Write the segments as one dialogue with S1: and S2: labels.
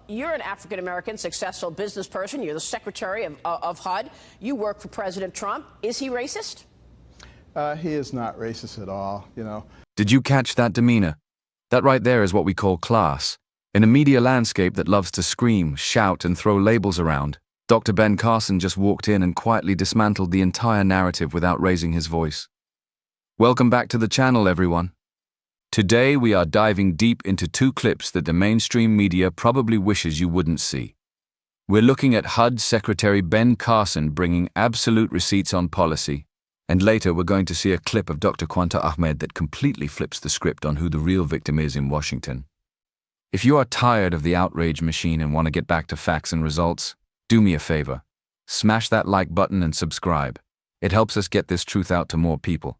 S1: you're an African-American, successful business person. You're the secretary of HUD. You work for President Trump. Is he racist?
S2: He is not racist at all, you know.
S3: Did you catch that demeanor? That right there is what we call class. In a media landscape that loves to scream, shout, and throw labels around, Dr. Ben Carson just walked in and quietly dismantled the entire narrative without raising his voice. Welcome back to the channel, everyone. Today we are diving deep into two clips that the mainstream media probably wishes you wouldn't see. We're looking at HUD Secretary Ben Carson bringing absolute receipts on policy, and later we're going to see a clip of Dr. Qanta Ahmed that completely flips the script on who the real victim is in Washington. If you are tired of the outrage machine and want to get back to facts and results, do me a favor. Smash that like button and subscribe. It helps us get this truth out to more people.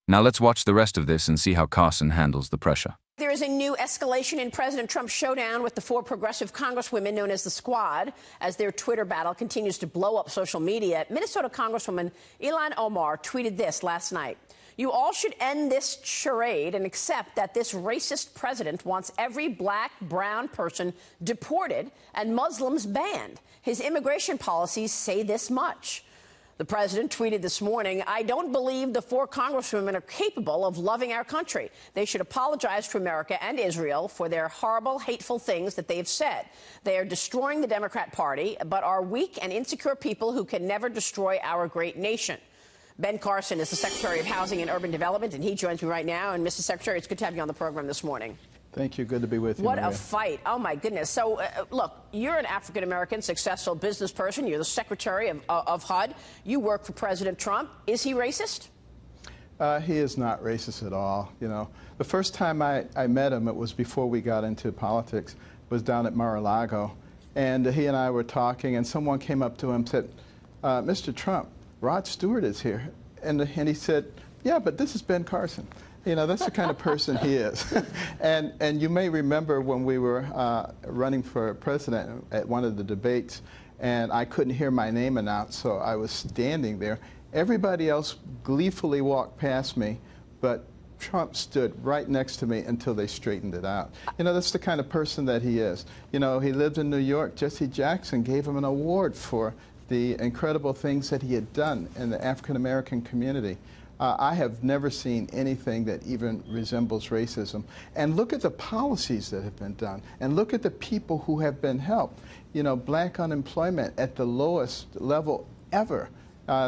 S3: Now let's watch the rest of this and see how Carson handles the pressure.
S1: There is a new escalation in President Trump's showdown with the four progressive congresswomen known as the Squad as their Twitter battle continues to blow up social media. Minnesota Congresswoman Ilhan Omar tweeted this last night. You all should end this charade and accept that this racist president wants every black, brown person deported and Muslims banned. His immigration policies say this much. The president tweeted this morning, I don't believe the four congresswomen are capable of loving our country. They should apologize to America and Israel for their horrible, hateful things that they've said. They are destroying the Democrat Party, but are weak and insecure people who can never destroy our great nation. Ben Carson is the Secretary of Housing and Urban Development, and he joins me right now. And, Mr. Secretary, it's good to have you on the program this morning.
S2: Thank you. Good to be with you.
S1: What
S2: Maria.
S1: a fight. Oh, my goodness. So, look, you're an African-American, successful business person. You're the Secretary of HUD. You work for President Trump. Is he racist?
S2: He is not racist at all. You know, the first time I met him, it was before we got into politics, was down at Mar-a-Lago. And he and I were talking, and someone came up to him and said, Mr. Trump, Rod Stewart is here. And he said, yeah, but this is Ben Carson. You know, that's the kind of person he is. and you may remember when we were running for president at one of the debates, and I couldn't hear my name announced, so I was standing there. Everybody else gleefully walked past me, but Trump stood right next to me until they straightened it out. You know, that's the kind of person that he is. You know, he lived in New York. Jesse Jackson gave him an award for the incredible things that he had done in the African-American community. I have never seen anything that even resembles racism. And look at the policies that have been done. And look at the people who have been helped. You know, black unemployment at the lowest level ever.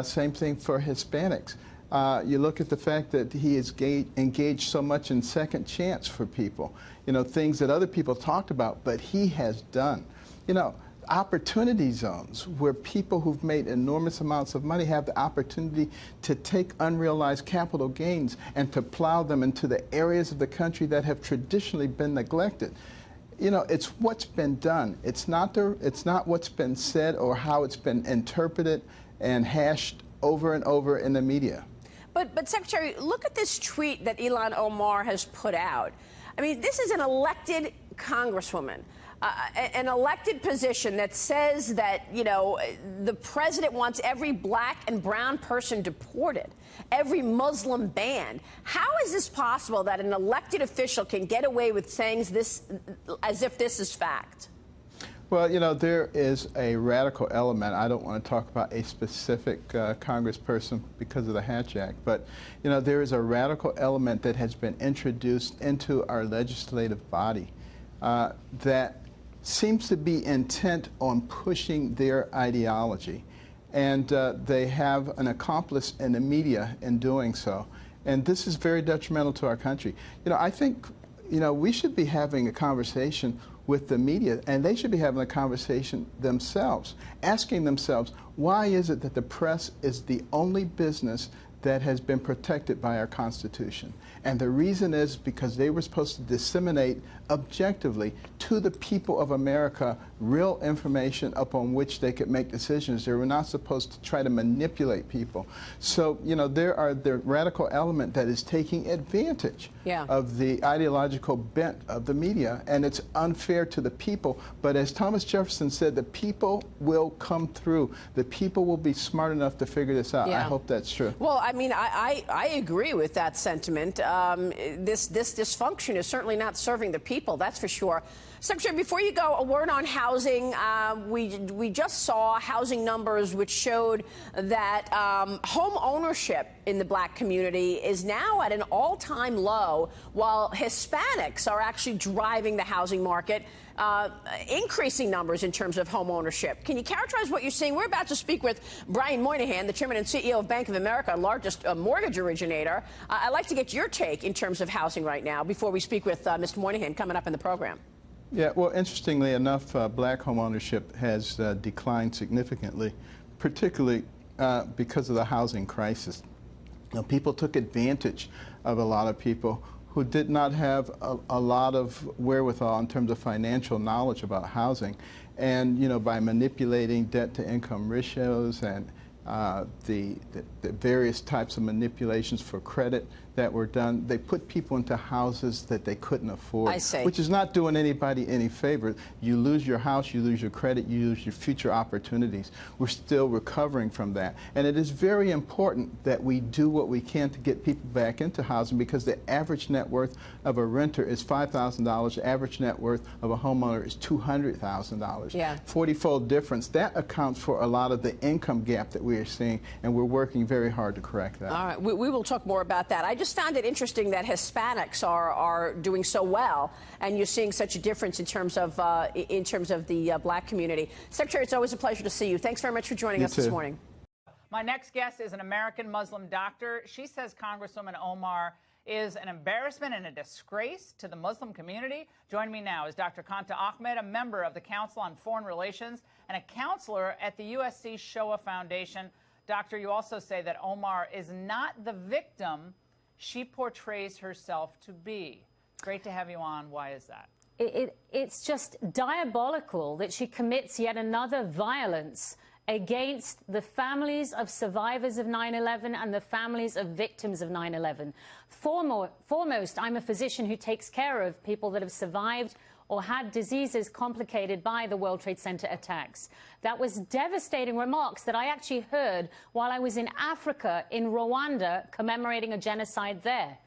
S2: Same thing for Hispanics. You look at the fact that he is engaged so much in second chance for people. You know, things that other people talked about, but he has done. You know, opportunity zones where people who've made enormous amounts of money have the opportunity to take unrealized capital gains and to plow them into the areas of the country that have traditionally been neglected. You know, it's what's been done. It's not what's been said or how it's been interpreted and hashed over and over in the media.
S1: But Secretary, look at this tweet that Ilhan Omar has put out. I mean, this is an elected congresswoman. An elected position that says that, you know, the president wants every black and brown person deported, every Muslim banned. How is this possible that an elected official can get away with saying this as if this is fact?
S2: Well, you know, there is a radical element. I don't want to talk about a specific congressperson because of the Hatch Act, but, you know, there is a radical element that has been introduced into our legislative body that seems to be intent on pushing their ideology. And they have an accomplice in the media in doing so. And this is very detrimental to our country. You know, I think, you know, we should be having a conversation with the media, and they should be having a conversation themselves, asking themselves, why is it that the press is the only business that has been protected by our Constitution? And the reason is because they were supposed to disseminate objectively to the people of America real information upon which they could make decisions. They were not supposed to try to manipulate people. So, you know, there are the radical element that is taking advantage of the ideological bent of the media, and it's unfair to the people. But as Thomas Jefferson said, the people will come through. The people will be smart enough to figure this out. I hope that's true.
S1: Well, mean, I agree with that sentiment. This dysfunction is certainly not serving the people, that's for sure. Secretary, before you go, a word on housing. We just saw housing numbers which showed that home ownership in the black community is now at an all-time low, while Hispanics are actually driving the housing market, increasing numbers in terms of home ownership. Can you characterize what you're seeing? We're about to speak with Brian Moynihan, the chairman and CEO of Bank of America, largest mortgage originator. I'd like to get your take in terms of housing right now before we speak with Mr. Moynihan coming up in the program.
S2: Yeah, well, interestingly enough, black home ownership has declined significantly, particularly because of the housing crisis. Now, people took advantage of a lot of people who did not have a lot of wherewithal in terms of financial knowledge about housing. And, you know, by manipulating debt-to-income ratios and the various types of manipulations for credit that were done, they put people into houses that they couldn't afford.
S1: I see.
S2: Which is not doing anybody any favor. You lose your house, you lose your credit, you lose your future opportunities. We're still recovering from that. And it is very important that we do what we can to get people back into housing, because the average net worth of a renter is $5,000. The average net worth of a homeowner is $200,000.
S1: Yeah.
S2: 40-fold difference. That accounts for a lot of the income gap that we are seeing, and we're working very hard to correct that.
S1: All right, we will talk more about that. I just found it interesting that Hispanics are doing so well, and you're seeing such a difference in terms of the black community. Secretary, it's always a pleasure to see you. Thanks very much for joining us this morning.
S4: My next guest is an American Muslim doctor. She says Congresswoman Omar is an embarrassment and a disgrace to the Muslim community. Joining me now is Dr. Qanta Ahmed, a member of the Council on Foreign Relations and a counselor at the USC Shoah Foundation. Doctor, you also say that Omar is not the victim she portrays herself to be. Great to have you on. Why is that?
S5: It's just diabolical that she commits yet another violence against the families of survivors of 9/11 and the families of victims of 9/11. Foremost, I'm a physician who takes care of people that have survived or had diseases complicated by the World Trade Center attacks. That was devastating remarks that I actually heard while I was in Africa, in Rwanda, commemorating a genocide there.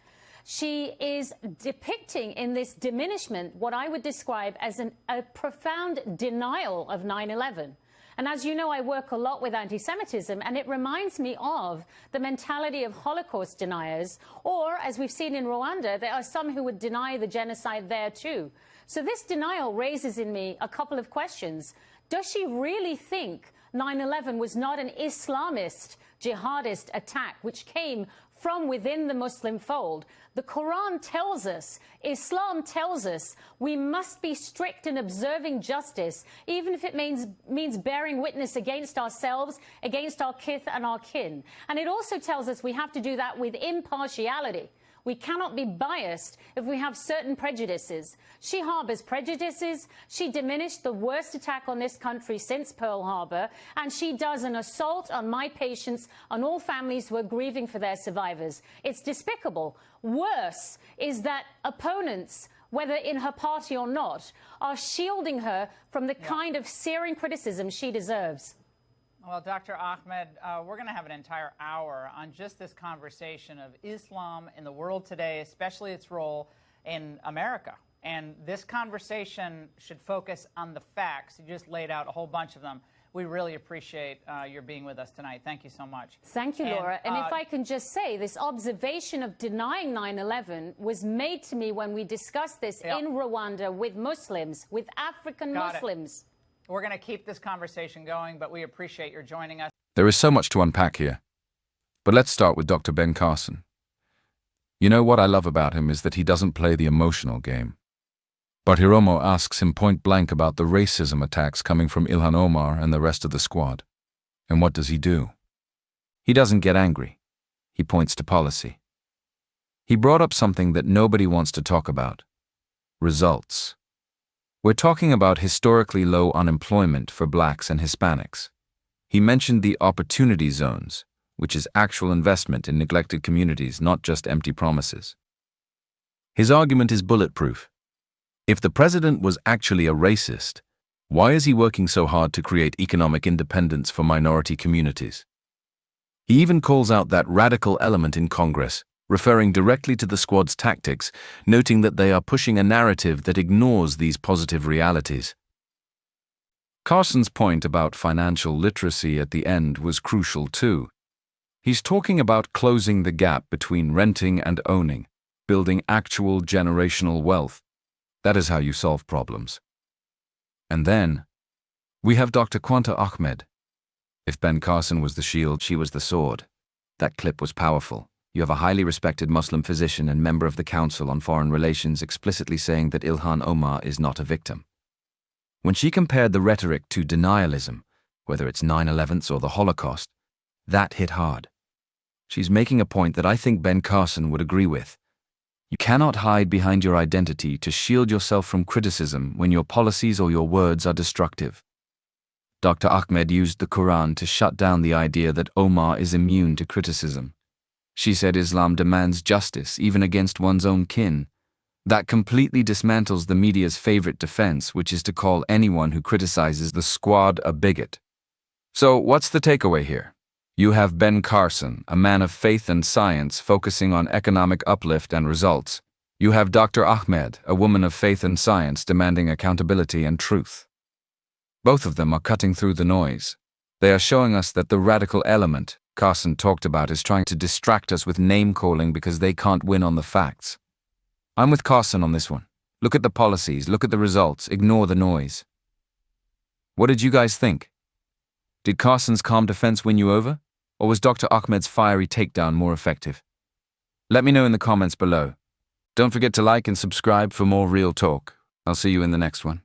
S5: She is depicting in this diminishment what I would describe as a profound denial of 9/11. And as you know, I work a lot with anti-Semitism, and it reminds me of the mentality of Holocaust deniers, or, as we've seen in Rwanda, there are some who would deny the genocide there too. So this denial raises in me a couple of questions. Does she really think 9/11 was not an Islamist, jihadist attack which came from within the Muslim fold? The Quran tells us, Islam tells us, we must be strict in observing justice, even if it means bearing witness against ourselves, against our kith and our kin. And it also tells us we have to do that with impartiality. We cannot be biased if we have certain prejudices. She harbors prejudices. She diminished the worst attack on this country since Pearl Harbor, and she does an assault on my patients and all families who are grieving for their survivors. It's despicable. Worse is that opponents, whether in her party or not, are shielding her from the kind of searing criticism she deserves.
S4: Well, Dr. Ahmed, we're going to have an entire hour on just this conversation of Islam in the world today, especially its role in America. And this conversation should focus on the facts. You just laid out a whole bunch of them. We really appreciate your being with us tonight. Thank you so much.
S5: Thank you, Laura. And if I can just say, this observation of denying 9/11 was made to me when we discussed this in Rwanda with Muslims, with African Muslims.
S4: We're going to keep this conversation going, but we appreciate your joining us.
S3: There is so much to unpack here. But let's start with Dr. Ben Carson. You know what I love about him is that he doesn't play the emotional game. Bartiromo asks him point blank about the racism attacks coming from Ilhan Omar and the rest of the squad. And what does he do? He doesn't get angry. He points to policy. He brought up something that nobody wants to talk about: results. We're talking about historically low unemployment for blacks and Hispanics. He mentioned the opportunity zones, which is actual investment in neglected communities, not just empty promises. His argument is bulletproof. If the president was actually a racist, why is he working so hard to create economic independence for minority communities? He even calls out that radical element in Congress, referring directly to the squad's tactics, noting that they are pushing a narrative that ignores these positive realities. Carson's point about financial literacy at the end was crucial too. He's talking about closing the gap between renting and owning, building actual generational wealth. That is how you solve problems. And then, we have Dr. Qanta Ahmed. If Ben Carson was the shield, she was the sword. That clip was powerful. You have a highly respected Muslim physician and member of the Council on Foreign Relations explicitly saying that Ilhan Omar is not a victim. When she compared the rhetoric to denialism, whether it's 9/11s or the Holocaust, that hit hard. She's making a point that I think Ben Carson would agree with. You cannot hide behind your identity to shield yourself from criticism when your policies or your words are destructive. Dr. Ahmed used the Quran to shut down the idea that Omar is immune to criticism. She said Islam demands justice even against one's own kin. That completely dismantles the media's favorite defense, which is to call anyone who criticizes the squad a bigot. So what's the takeaway here? You have Ben Carson, a man of faith and science, focusing on economic uplift and results. You have Dr. Ahmed, a woman of faith and science, demanding accountability and truth. Both of them are cutting through the noise. They are showing us that the radical element Carson talked about is trying to distract us with name-calling because they can't win on the facts. I'm with Carson on this one. Look at the policies, look at the results, ignore the noise. What did you guys think? Did Carson's calm defense win you over? Or was Dr. Ahmed's fiery takedown more effective? Let me know in the comments below. Don't forget to like and subscribe for more real talk. I'll see you in the next one.